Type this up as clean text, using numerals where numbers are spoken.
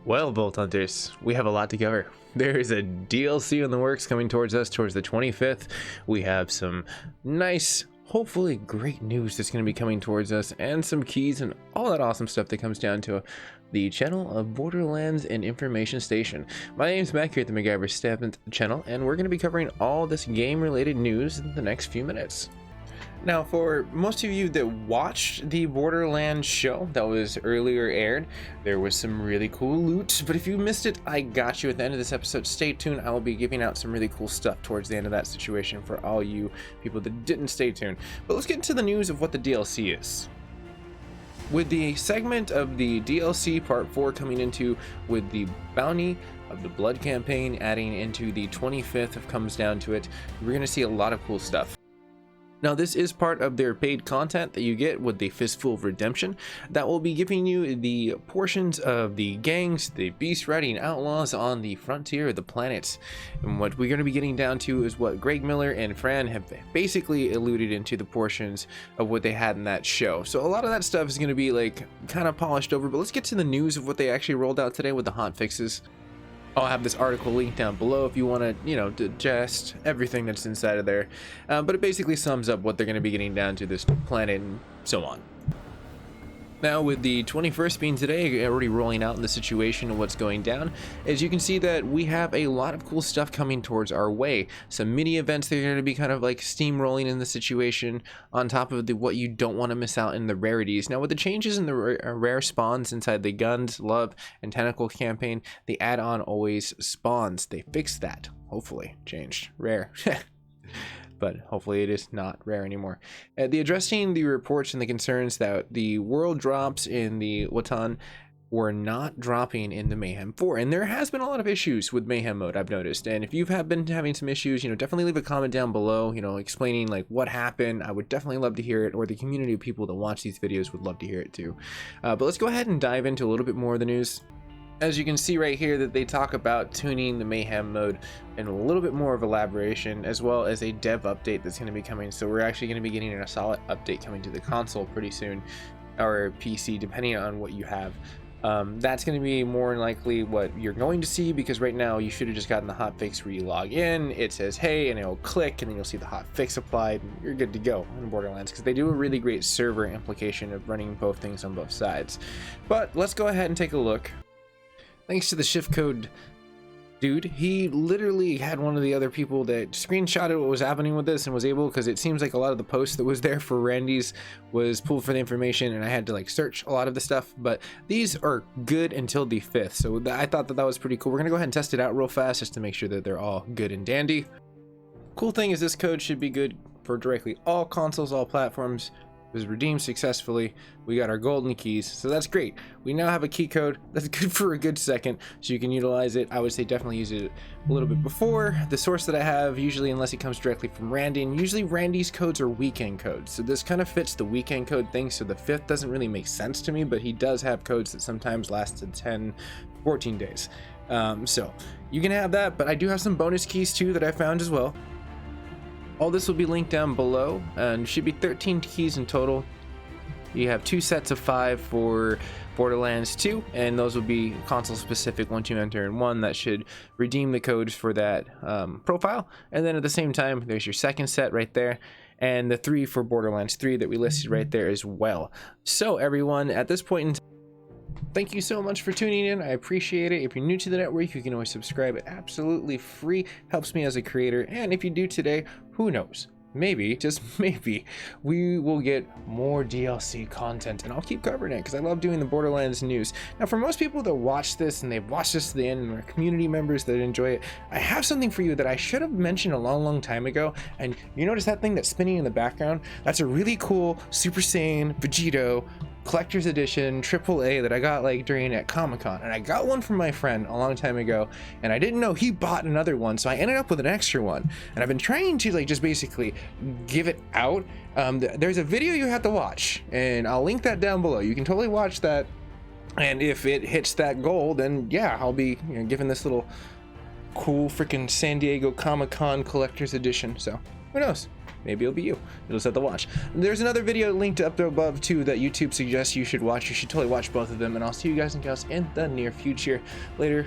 Well, Bolt Hunters, we have a lot to cover. There is a DLC in the works coming towards us towards the 25th. We have some nice, hopefully great news that's going to be coming towards us, and some keys and all that awesome stuff that comes down to the channel of Borderlands and Information Station. My name is Mac here at the MacGyver Stamped channel, and we're going to be covering all this game-related news in the next few minutes. Now, for most of you that watched the Borderlands show that was earlier aired, there was some really cool loot, but if you missed it, I got you at the end of this episode. Stay tuned. I will be giving out some really cool stuff towards the end of that situation for all you people that didn't stay tuned. But let's get into the news of what the DLC is. With the segment of the DLC Part 4 coming into with the bounty of the Blood campaign adding into the 25th, if comes down to it, we're going to see a lot of cool stuff. Now, this is part of their paid content that you get with the Fistful of Redemption that will be giving you the portions of the gangs, the beast riding outlaws on the frontier of the planets. And what we're going to be getting down to is what Greg Miller and Fran have basically alluded into the portions of what they had in that show. So a lot of that stuff is going to be like kind of polished over, but let's get to the news of what they actually rolled out today with the hotfixes. I'll have this article linked down below if you want to, digest everything that's inside of there. But it basically sums up what they're going to be getting down to this planet and so on. Now, with the 21st being today, already rolling out in the situation of what's going down, as you can see that we have a lot of cool stuff coming towards our way. Some mini events that are going to be kind of like steamrolling in the situation on top of what you don't want to miss out in the rarities. Now, with the changes in the rare spawns inside the Guns, Love, and Tentacle campaign, the add-on always spawns. They fixed that. Hopefully. Changed. Rare. But hopefully it is not rare anymore. The addressing the reports and the concerns that the world drops in the Watan were not dropping in the Mayhem 4, and there has been a lot of issues with Mayhem mode, I've noticed. And if you've been having some issues, definitely leave a comment down below, explaining like what happened. I would definitely love to hear it, or the community of people that watch these videos would love to hear it too. But let's go ahead and dive into a little bit more of the news. As you can see right here that they talk about tuning the Mayhem mode and a little bit more of elaboration, as well as a dev update that's going to be coming. So we're actually going to be getting a solid update coming to the console pretty soon, or PC, depending on what you have. That's going to be more than likely what you're going to see, because right now you should have just gotten the hotfix where you log in, it says hey, and it'll click, and then you'll see the hotfix applied, and you're good to go in Borderlands, because they do a really great server implication of running both things on both sides. But let's go ahead and take a look. Thanks to the shift code dude, he literally had one of the other people that screenshotted what was happening with this and was able, because it seems like a lot of the posts that was there for Randy's was pulled for the information, and I had to like search a lot of the stuff. But these are good until the 5th, so I thought that was pretty cool. We're gonna go ahead and test it out real fast just to make sure that they're all good and dandy. Cool thing is this code should be good for directly all consoles, all platforms. Was redeemed successfully. We got our golden keys, so that's great. We now have a key code that's good for a good second, so you can utilize it. I would say definitely use it a little bit before. The source that I have, usually unless it comes directly from Randy, and usually Randy's codes are weekend codes, so this kind of fits the weekend code thing. So the 5th doesn't really make sense to me, but he does have codes that sometimes last to 10 14 days, so you can have that. But I do have some bonus keys too that I found as well. All this will be linked down below, and should be 13 keys in total. You have 2 sets of 5 for Borderlands 2, and those will be console specific once you enter in one. That should redeem the codes for that profile. And then at the same time, there's your second set right there, and the 3 for Borderlands 3 that we listed right there as well. So everyone, at this point in time, thank you so much for tuning in. I appreciate it. If you're new to the network, you can always subscribe. Absolutely free. Helps me as a creator. And if you do today, who knows? Maybe, just maybe, we will get more DLC content, and I'll keep covering it because I love doing the Borderlands news. Now, for most people that watch this and they've watched this to the end, and our community members that enjoy it, I have something for you that I should have mentioned a long time ago. And you notice that thing that's spinning in the background? That's a really cool Super Saiyan Vegito collector's edition AAA that I got like during at Comic-Con, and I got one from my friend a long time ago, and I didn't know he bought another one, so I ended up with an extra one, and I've been trying to like just basically give it out. There's a video you have to watch, and I'll link that down below. You can totally watch that, and if it hits that goal, then yeah, I'll be giving this little cool freaking San Diego Comic-Con collector's edition. So who knows, maybe it'll be you. You'll just have to watch. There's another video linked up above too that YouTube suggests you should watch. You should totally watch both of them, and I'll see you guys and gals in the near future. Later.